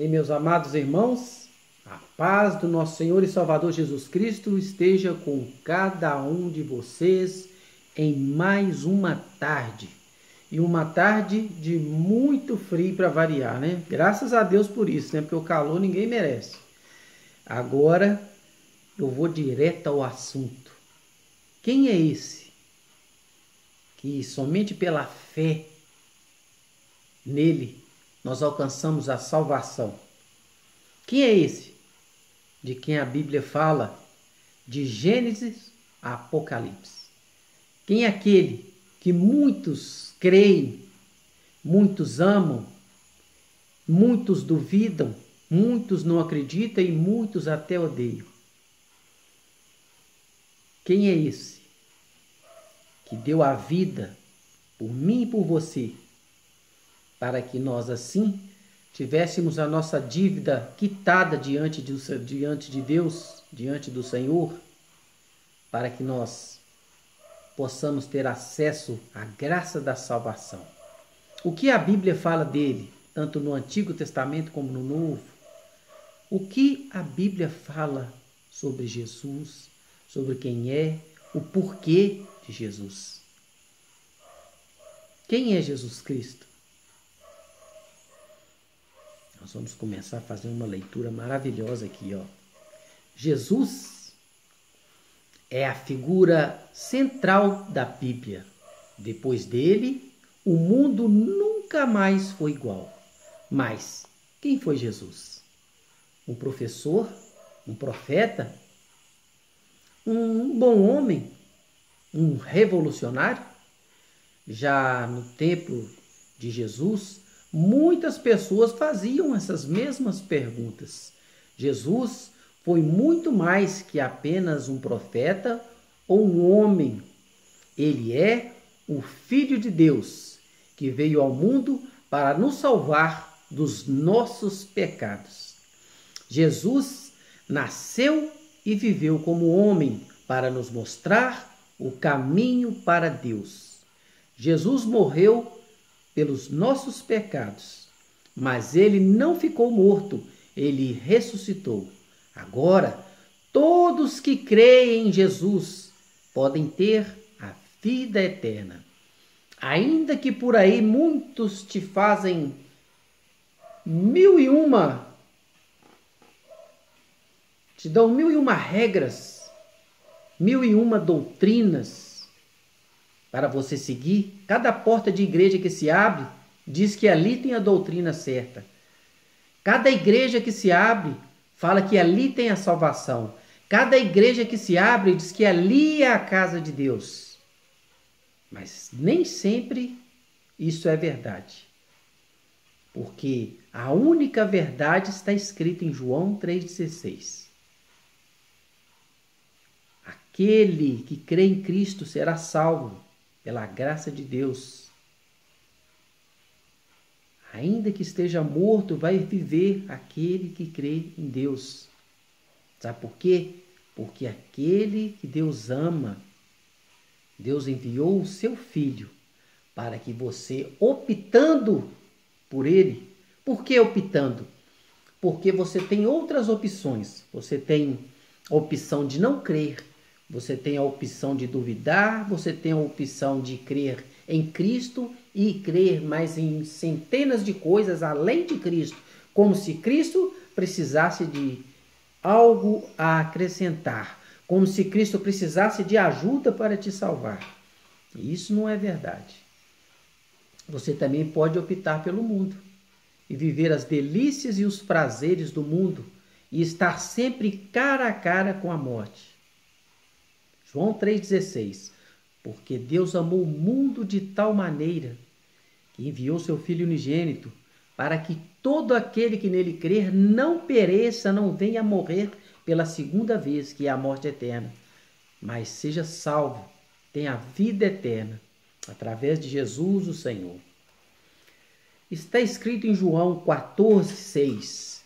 Meus amados irmãos, a paz do nosso Senhor e Salvador Jesus Cristo esteja com cada um de vocês em mais uma tarde. E uma tarde de muito frio para variar, né? Graças a Deus por isso, né? Porque o calor ninguém merece. Agora eu vou direto ao assunto. Quem é esse que somente pela fé nele nós alcançamos a salvação? Quem é esse de quem a Bíblia fala de Gênesis a Apocalipse? Quem é aquele que muitos creem, muitos amam, muitos duvidam, muitos não acreditam e muitos até odeiam? Quem é esse que deu a vida por mim e por você, para que nós assim tivéssemos a nossa dívida quitada diante de Deus, diante do Senhor, para que nós possamos ter acesso à graça da salvação? O que a Bíblia fala dele, tanto no Antigo Testamento como no Novo? O que a Bíblia fala sobre Jesus, sobre quem é, o porquê de Jesus? Quem é Jesus Cristo? Nós vamos começar a fazer uma leitura maravilhosa aqui, ó. Jesus é a figura central da Bíblia. Depois dele, o mundo nunca mais foi igual. Mas quem foi Jesus? Um professor? Um profeta? Um bom homem? Um revolucionário? Já no tempo de Jesus, muitas pessoas faziam essas mesmas perguntas. Jesus foi muito mais que apenas um profeta ou um homem. Ele é o Filho de Deus, que veio ao mundo para nos salvar dos nossos pecados. Jesus nasceu e viveu como homem para nos mostrar o caminho para Deus. Jesus morreu pelos nossos pecados, mas ele não ficou morto, ele ressuscitou. Agora, todos que creem em Jesus podem ter a vida eterna. Ainda que por aí muitos te fazem te dão mil e uma regras, mil e uma doutrinas para você seguir. Cada porta de igreja que se abre diz que ali tem a doutrina certa. Cada igreja que se abre fala que ali tem a salvação. Cada igreja que se abre diz que ali é a casa de Deus. Mas nem sempre isso é verdade. Porque a única verdade está escrita em João 3,16. Aquele que crê em Cristo será salvo pela graça de Deus. Ainda que esteja morto, vai viver aquele que crê em Deus. Sabe por quê? Porque aquele que Deus ama, Deus enviou o seu Filho para que você, optando por ele. Por que optando? Porque você tem outras opções. Você tem a opção de não crer, você tem a opção de duvidar, você tem a opção de crer em Cristo e crer mais em centenas de coisas além de Cristo, como se Cristo precisasse de algo a acrescentar, como se Cristo precisasse de ajuda para te salvar. E isso não é verdade. Você também pode optar pelo mundo e viver as delícias e os prazeres do mundo e estar sempre cara a cara com a morte. João 3,16. Porque Deus amou o mundo de tal maneira que enviou seu Filho unigênito para que todo aquele que nele crer não pereça, não venha a morrer pela segunda vez, que é a morte eterna, mas seja salvo, tenha a vida eterna, através de Jesus o Senhor. Está escrito em João 14,6.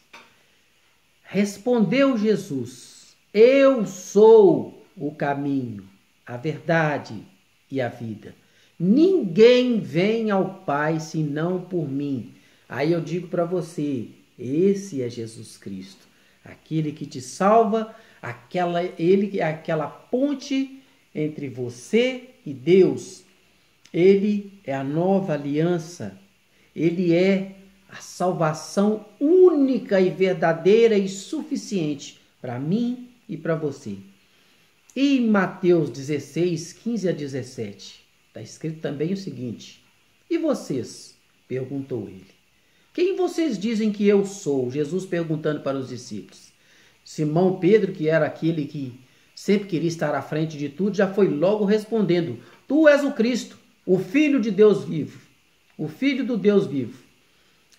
Respondeu Jesus: Eu sou o caminho, a verdade e a vida. Ninguém vem ao Pai senão por mim. Aí eu digo para você, Esse é Jesus Cristo, aquele que te salva, ele é aquela ponte entre você e Deus. Ele é a nova aliança. Ele é a salvação única e verdadeira e suficiente para mim e para você. E em Mateus 16, 15 a 17, está escrito também o seguinte: E vocês? Perguntou ele. Quem vocês dizem que eu sou? Jesus perguntando para os discípulos. Simão Pedro, que era aquele que sempre queria estar à frente de tudo, já foi logo respondendo: Tu és o Cristo, o Filho de Deus vivo. O Filho do Deus vivo.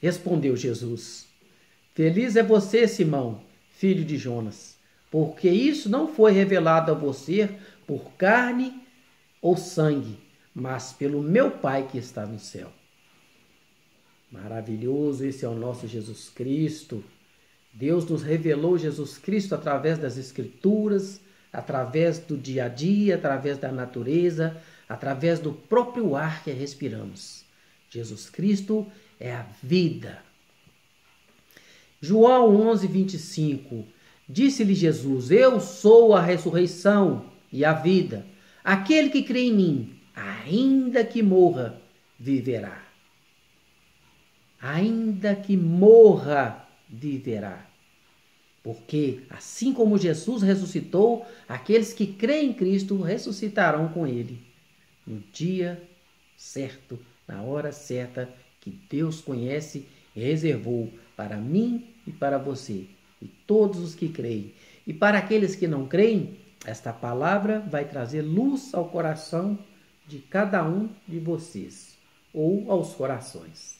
Respondeu Jesus: Feliz é você, Simão, filho de Jonas, porque isso não foi revelado a você por carne ou sangue, mas pelo meu Pai que está no céu. Maravilhoso, esse é o nosso Jesus Cristo. Deus nos revelou Jesus Cristo através das Escrituras, através do dia a dia, através da natureza, através do próprio ar que respiramos. Jesus Cristo é a vida. João 11, 25. Disse-lhe Jesus: Eu sou a ressurreição e a vida. Aquele que crê em mim, ainda que morra, viverá. Ainda que morra, viverá. Porque, assim como Jesus ressuscitou, aqueles que creem em Cristo ressuscitarão com ele no dia certo, na hora certa, que Deus conhece e reservou para mim e para você, e todos os que creem. E para aqueles que não creem, esta palavra vai trazer luz ao coração de cada um de vocês, ou aos corações.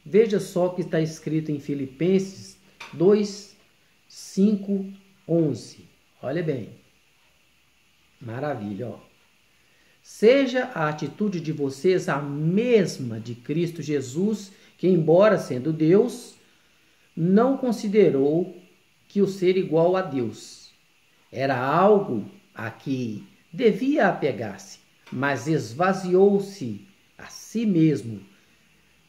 Veja só o que está escrito em Filipenses 2, 5, 11. Olha bem. Maravilha, ó. Seja a atitude de vocês a mesma de Cristo Jesus, que, embora sendo Deus, não considerou que o ser igual a Deus era algo a que devia apegar-se, mas esvaziou-se a si mesmo,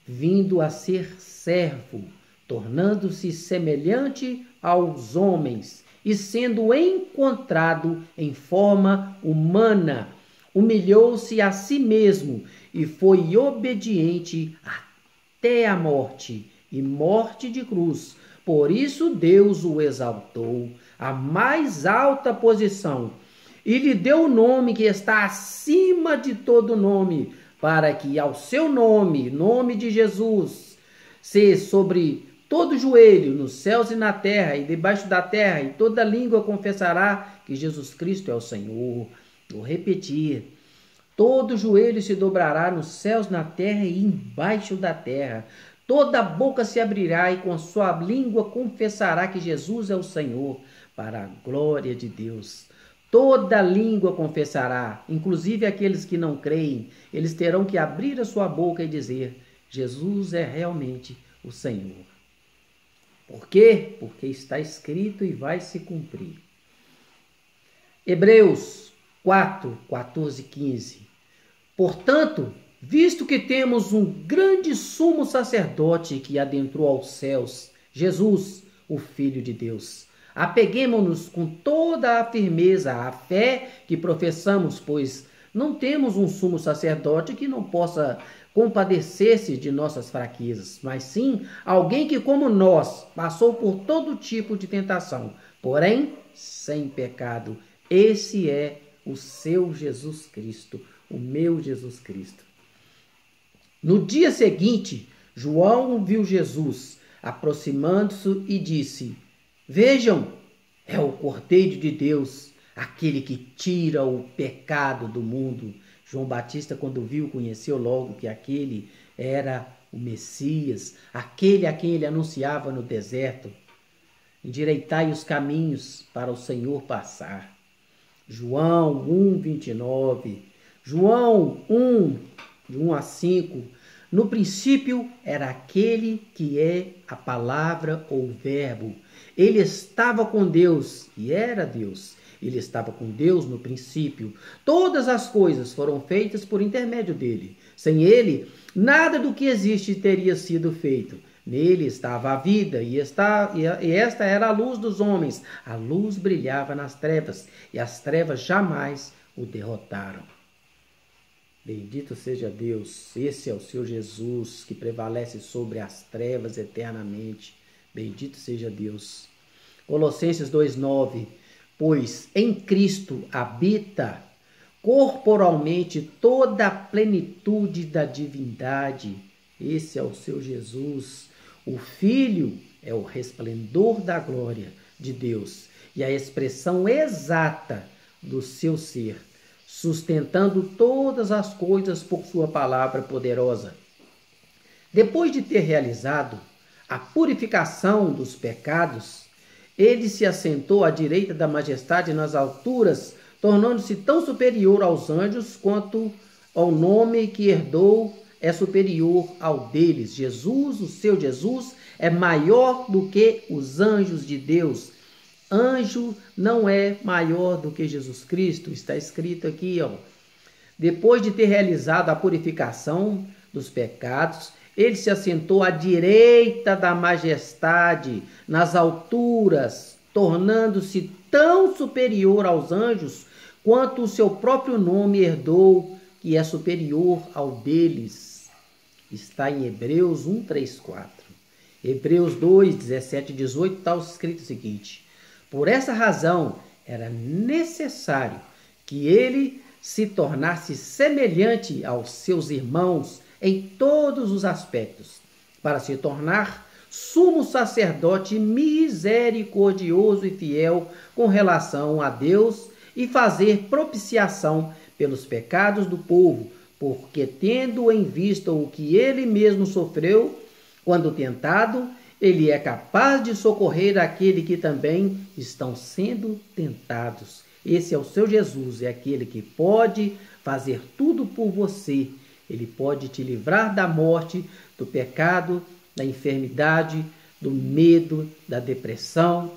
vindo a ser servo, tornando-se semelhante aos homens e sendo encontrado em forma humana, humilhou-se a si mesmo e foi obediente até a morte, e morte de cruz. Por isso Deus o exaltou à mais alta posição e lhe deu o nome que está acima de todo nome, para que ao seu nome, nome de Jesus, se sobre todo joelho, nos céus e na terra e debaixo da terra, e toda língua confessará que Jesus Cristo é o Senhor. Vou repetir: todo joelho se dobrará nos céus, na terra e embaixo da terra. Toda boca se abrirá e com sua língua confessará que Jesus é o Senhor, para a glória de Deus. Toda língua confessará, inclusive aqueles que não creem. Eles terão que abrir a sua boca e dizer: Jesus é realmente o Senhor. Por quê? Porque está escrito e vai se cumprir. Hebreus 4, 14, 15. Portanto, visto que temos um grande sumo sacerdote que adentrou aos céus, Jesus, o Filho de Deus, apeguemo-nos com toda a firmeza à fé que professamos, pois não temos um sumo sacerdote que não possa compadecer-se de nossas fraquezas, mas sim alguém que, como nós, passou por todo tipo de tentação, porém sem pecado. Esse é o seu Jesus Cristo, o meu Jesus Cristo. No dia seguinte, João viu Jesus aproximando-se e disse: Vejam, é o Cordeiro de Deus, aquele que tira o pecado do mundo. João Batista, quando viu, conheceu logo que aquele era o Messias, aquele a quem ele anunciava no deserto. Endireitai os caminhos para o Senhor passar. João 1, 29. João 1, de 1 a 5. No princípio era aquele que é a palavra ou verbo. Ele estava com Deus e era Deus. Ele estava com Deus no princípio. Todas as coisas foram feitas por intermédio dele. Sem ele, nada do que existe teria sido feito. Nele estava a vida, e esta era a luz dos homens. A luz brilhava nas trevas, e as trevas jamais o derrotaram. Bendito seja Deus, esse é o seu Jesus que prevalece sobre as trevas eternamente. Bendito seja Deus. Colossenses 2,9: pois em Cristo habita corporalmente toda a plenitude da divindade. Esse é o seu Jesus. O Filho é o resplendor da glória de Deus e a expressão exata do seu ser, sustentando todas as coisas por sua palavra poderosa. Depois de ter realizado a purificação dos pecados, ele se assentou à direita da majestade nas alturas, tornando-se tão superior aos anjos quanto ao nome que herdou é superior ao deles. Jesus, o seu Jesus, é maior do que os anjos de Deus. Anjo não é maior do que Jesus Cristo. Está escrito aqui, ó. Depois de ter realizado a purificação dos pecados, ele se assentou à direita da majestade nas alturas, tornando-se tão superior aos anjos quanto o seu próprio nome herdou, que é superior ao deles. Está em Hebreus 1, 3, 4. Hebreus 2, 17 e 18 está escrito o seguinte: por essa razão era necessário que ele se tornasse semelhante aos seus irmãos em todos os aspectos, para se tornar sumo sacerdote misericordioso e fiel com relação a Deus e fazer propiciação pelos pecados do povo, porque tendo em vista o que ele mesmo sofreu, quando tentado, ele é capaz de socorrer aquele que também estão sendo tentados. Esse é o seu Jesus, é aquele que pode fazer tudo por você. Ele pode te livrar da morte, do pecado, da enfermidade, do medo, da depressão,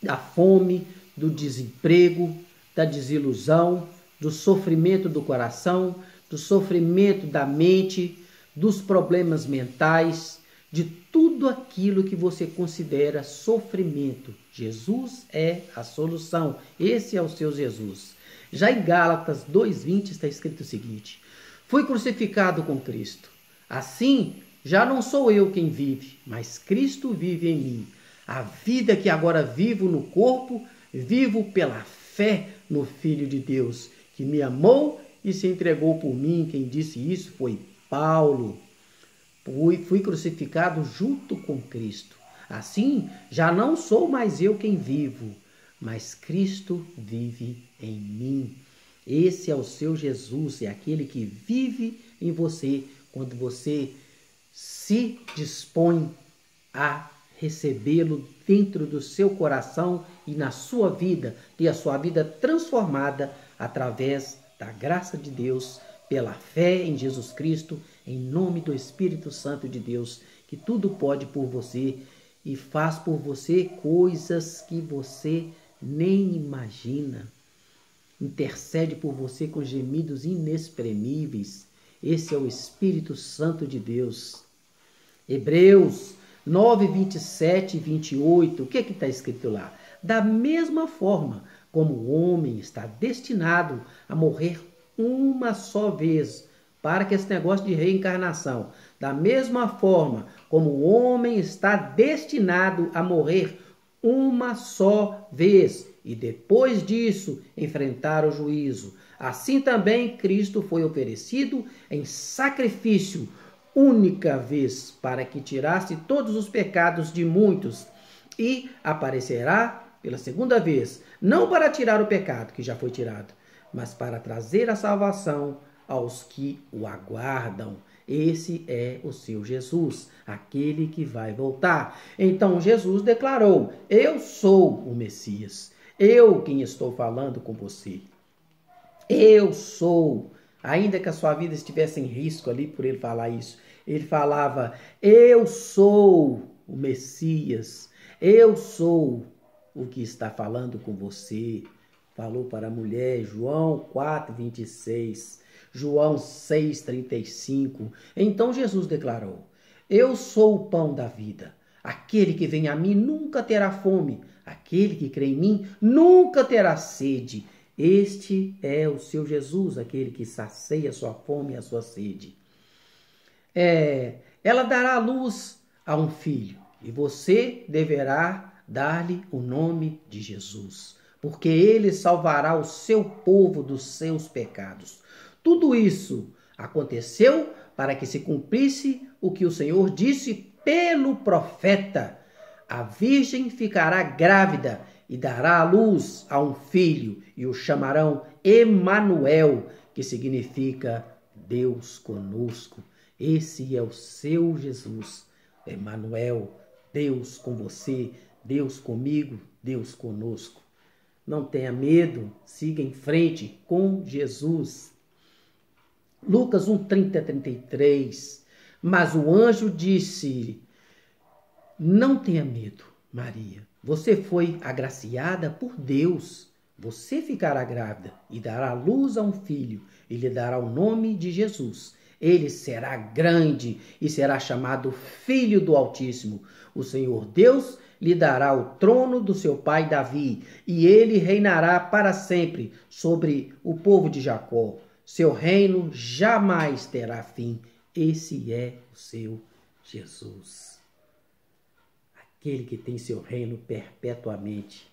da fome, do desemprego, da desilusão, do sofrimento do coração, do sofrimento da mente, dos problemas mentais, de tudo aquilo que você considera sofrimento. Jesus é a solução. Esse é o seu Jesus. Já em Gálatas 2,20 está escrito o seguinte: fui crucificado com Cristo. Assim, já não sou eu quem vive, mas Cristo vive em mim. A vida que agora vivo no corpo, vivo pela fé no Filho de Deus, que me amou e se entregou por mim. Quem disse isso foi Paulo. Fui crucificado junto com Cristo. Assim, já não sou mais eu quem vivo, mas Cristo vive em mim. Esse é o seu Jesus, é aquele que vive em você quando você se dispõe a recebê-lo dentro do seu coração e na sua vida, ter a sua vida transformada através da graça de Deus, pela fé em Jesus Cristo, em nome do Espírito Santo de Deus, que tudo pode por você e faz por você coisas que você nem imagina. Intercede por você com gemidos inexprimíveis. Esse é o Espírito Santo de Deus. Hebreus 9, 27 e 28, o que está escrito lá? Da mesma forma como o homem está destinado a morrer uma só vez, para que esse negócio de reencarnação, da mesma forma como o homem está destinado a morrer uma só vez e depois disso enfrentar o juízo, assim também Cristo foi oferecido em sacrifício única vez para que tirasse todos os pecados de muitos e aparecerá pela segunda vez, não para tirar o pecado que já foi tirado, mas para trazer a salvação aos que o aguardam. Esse é o seu Jesus, aquele que vai voltar. Então Jesus declarou: eu sou o Messias, eu quem estou falando com você. Eu sou. Ainda que a sua vida estivesse em risco ali por ele falar isso, ele falava: eu sou o Messias, eu sou o que está falando com você. Falou para a mulher, João 4, 26, João 6, 35. Então Jesus declarou: Eu sou o pão da vida. Aquele que vem a mim nunca terá fome. Aquele que crê em mim nunca terá sede. Este é o seu Jesus, aquele que sacia a sua fome e a sua sede. Ela dará à luz a um filho, e você deverá dar-lhe o nome de Jesus, porque ele salvará o seu povo dos seus pecados. Tudo isso aconteceu para que se cumprisse o que o Senhor disse pelo profeta: a virgem ficará grávida e dará à luz a um filho, e o chamarão Emanuel, que significa Deus conosco. Esse é o seu Jesus, Emanuel, Deus com você, Deus comigo, Deus conosco. Não tenha medo, siga em frente com Jesus. Lucas 1:30-33. Mas o anjo disse: não tenha medo, Maria. Você foi agraciada por Deus. Você ficará grávida e dará luz a um filho, e lhe dará o nome de Jesus. Ele será grande e será chamado Filho do Altíssimo. O Senhor Deus lhe dará o trono do seu pai Davi, e ele reinará para sempre sobre o povo de Jacó. Seu reino jamais terá fim. Esse é o seu Jesus, aquele que tem seu reino perpetuamente.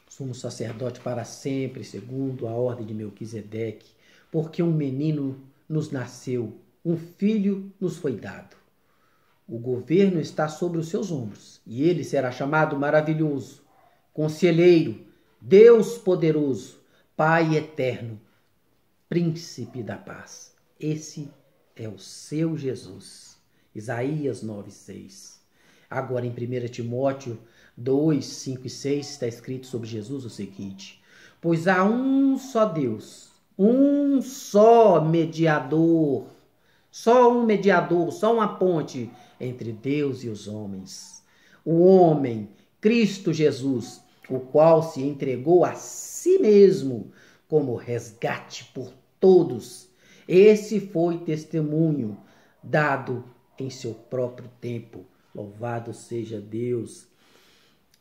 Sumo sacerdote para sempre, segundo a ordem de Melquisedeque, porque um menino nos nasceu, um filho nos foi dado. O governo está sobre os seus ombros, e ele será chamado Maravilhoso, Conselheiro, Deus Poderoso, Pai Eterno, Príncipe da Paz. Esse é o seu Jesus. Isaías 9:6. Agora em 1 Timóteo 2:5-6 está escrito sobre Jesus o seguinte: pois há um só Deus, um só mediador, só uma ponte entre Deus e os homens. O homem, Cristo Jesus, o qual se entregou a si mesmo como resgate por todos. Esse foi testemunho dado em seu próprio tempo. Louvado seja Deus.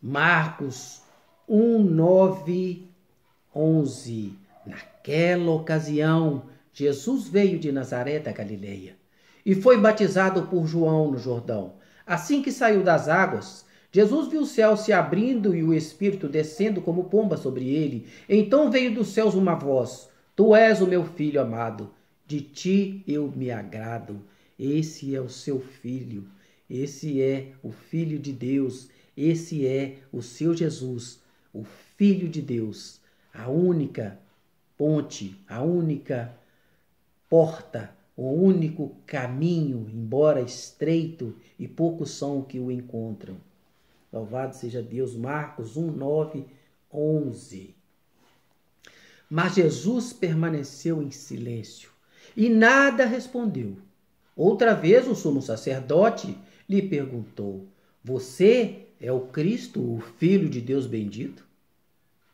Marcos 1:9-11. Naquela ocasião, Jesus veio de Nazaré da Galileia e foi batizado por João no Jordão. Assim que saiu das águas, Jesus viu o céu se abrindo e o Espírito descendo como pomba sobre ele. Então veio dos céus uma voz: Tu és o meu filho amado, de ti eu me agrado. Esse é o seu filho, esse é o Filho de Deus, esse é o seu Jesus, o Filho de Deus, a única ponte, a única porta, o único caminho, embora estreito, e poucos são que o encontram. Louvado seja Deus. Marcos 1:9-11. Mas Jesus permaneceu em silêncio e nada respondeu. Outra vez o sumo sacerdote lhe perguntou: Você é o Cristo, o Filho de Deus bendito?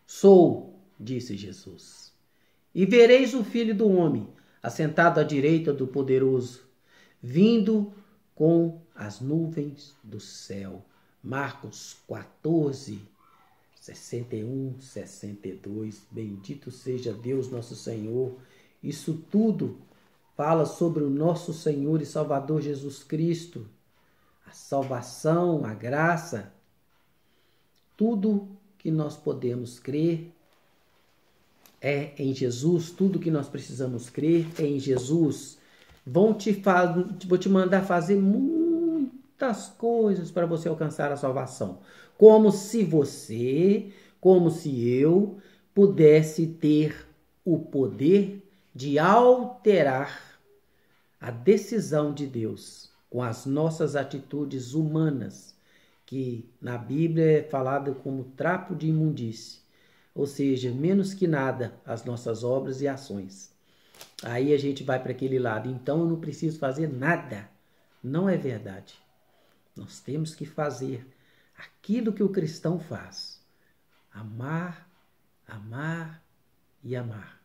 Sou, disse Jesus. E vereis o Filho do Homem, assentado à direita do Poderoso, vindo com as nuvens do céu. Marcos 14:61-62. Bendito seja Deus nosso Senhor. Isso tudo fala sobre o nosso Senhor e Salvador Jesus Cristo. A salvação, a graça, tudo que nós podemos crer é em Jesus, tudo que nós precisamos crer é em Jesus. Vou te mandar fazer muitas coisas para você alcançar a salvação. Como se eu pudesse ter o poder de alterar a decisão de Deus com as nossas atitudes humanas, que na Bíblia é falado como trapo de imundície. Ou seja, menos que nada as nossas obras e ações. Aí a gente vai para aquele lado. Então eu não preciso fazer nada. Não é verdade. Nós temos que fazer aquilo que o cristão faz. Amar, amar e amar.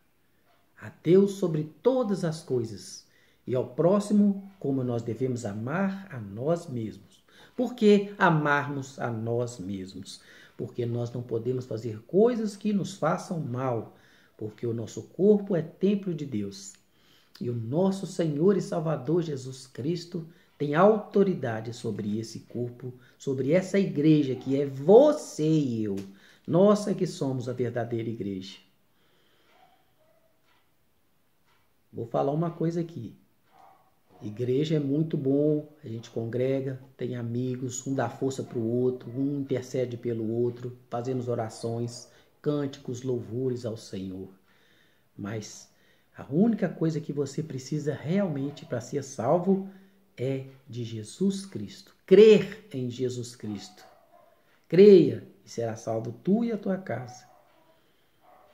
A Deus sobre todas as coisas e ao próximo como nós devemos amar a nós mesmos. Por que amarmos a nós mesmos? Porque nós não podemos fazer coisas que nos façam mal, porque o nosso corpo é templo de Deus. E o nosso Senhor e Salvador Jesus Cristo tem autoridade sobre esse corpo, sobre essa igreja que é você e eu. Nós é que somos a verdadeira igreja. Vou falar uma coisa aqui. Igreja é muito bom, a gente congrega, tem amigos, um dá força para o outro, um intercede pelo outro, fazemos orações, cânticos, louvores ao Senhor. Mas a única coisa que você precisa realmente para ser salvo é de Jesus Cristo. Crer em Jesus Cristo. Creia e será salvo tu e a tua casa.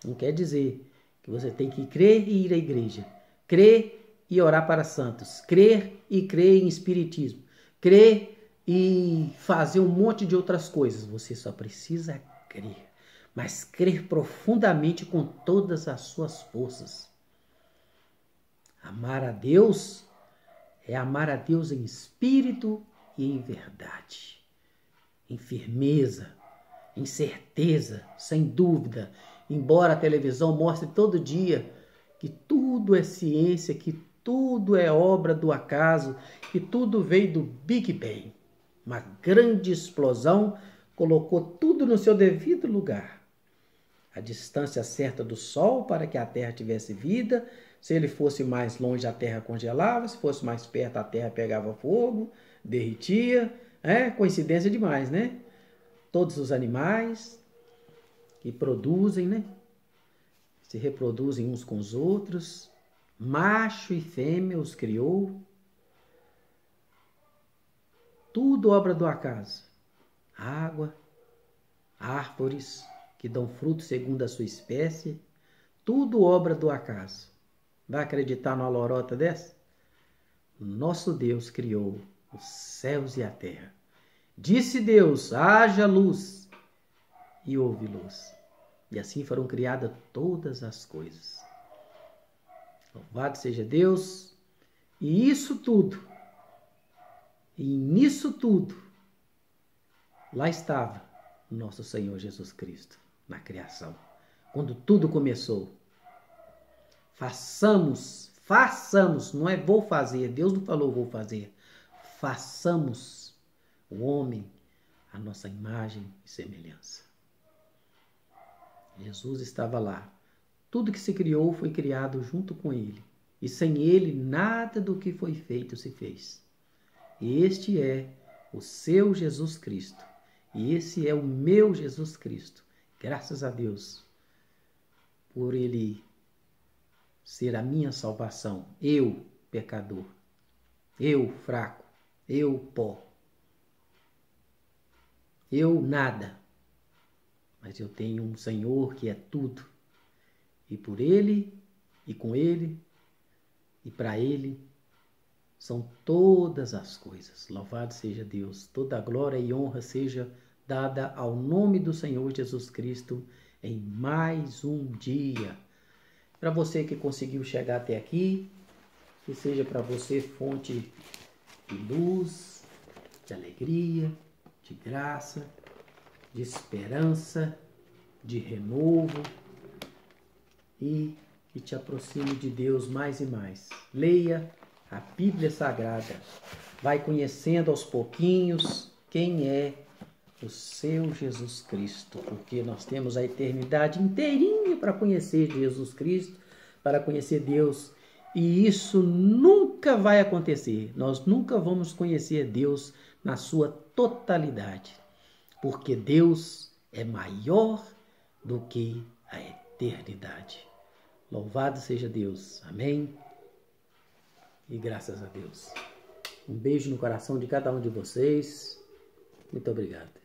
Não quer dizer que você tem que crer e ir à igreja. Crer e orar para santos. Crer e crer em espiritismo. Crer e fazer um monte de outras coisas. Você só precisa crer. Mas crer profundamente com todas as suas forças. Amar a Deus é amar a Deus em espírito e em verdade. Em firmeza, em certeza, sem dúvida. Embora a televisão mostre todo dia que tudo é ciência, que tudo é obra do acaso, que tudo veio do Big Bang. Uma grande explosão colocou tudo no seu devido lugar. A distância certa do Sol para que a Terra tivesse vida. Se ele fosse mais longe, a Terra congelava. Se fosse mais perto, a Terra pegava fogo, derretia. É coincidência demais, né? Todos os animais que produzem, né? Se reproduzem uns com os outros. Macho e fêmea os criou. Tudo obra do acaso. Água, árvores que dão fruto segundo a sua espécie. Tudo obra do acaso. Vai acreditar numa lorota dessa? Nosso Deus criou os céus e a terra. Disse Deus, haja luz, e houve luz. E assim foram criadas todas as coisas. Louvado seja Deus. E isso tudo, e nisso tudo, lá estava o nosso Senhor Jesus Cristo, na criação. Quando tudo começou. Façamos, não é vou fazer, Deus não falou vou fazer. Façamos o homem a nossa imagem e semelhança. Jesus estava lá. Tudo que se criou foi criado junto com ele. E sem ele, nada do que foi feito se fez. E este é o seu Jesus Cristo. E esse é o meu Jesus Cristo. Graças a Deus por ele ser a minha salvação. Eu, pecador. Eu, fraco. Eu, pó. Eu, nada. Mas eu tenho um Senhor que é tudo. E por ele, e com ele, e para ele, são todas as coisas. Louvado seja Deus. Toda glória e honra seja dada ao nome do Senhor Jesus Cristo em mais um dia. Para você que conseguiu chegar até aqui, que seja para você fonte de luz, de alegria, de graça, de esperança, de renovo e que te aproxime de Deus mais e mais. Leia a Bíblia Sagrada. Vai conhecendo aos pouquinhos quem é o seu Jesus Cristo, porque nós temos a eternidade inteirinha para conhecer Jesus Cristo, para conhecer Deus, e isso nunca vai acontecer. Nós nunca vamos conhecer Deus na sua totalidade, porque Deus é maior do que a eternidade. Louvado seja Deus. Amém? E graças a Deus. Um beijo no coração de cada um de vocês. Muito obrigado.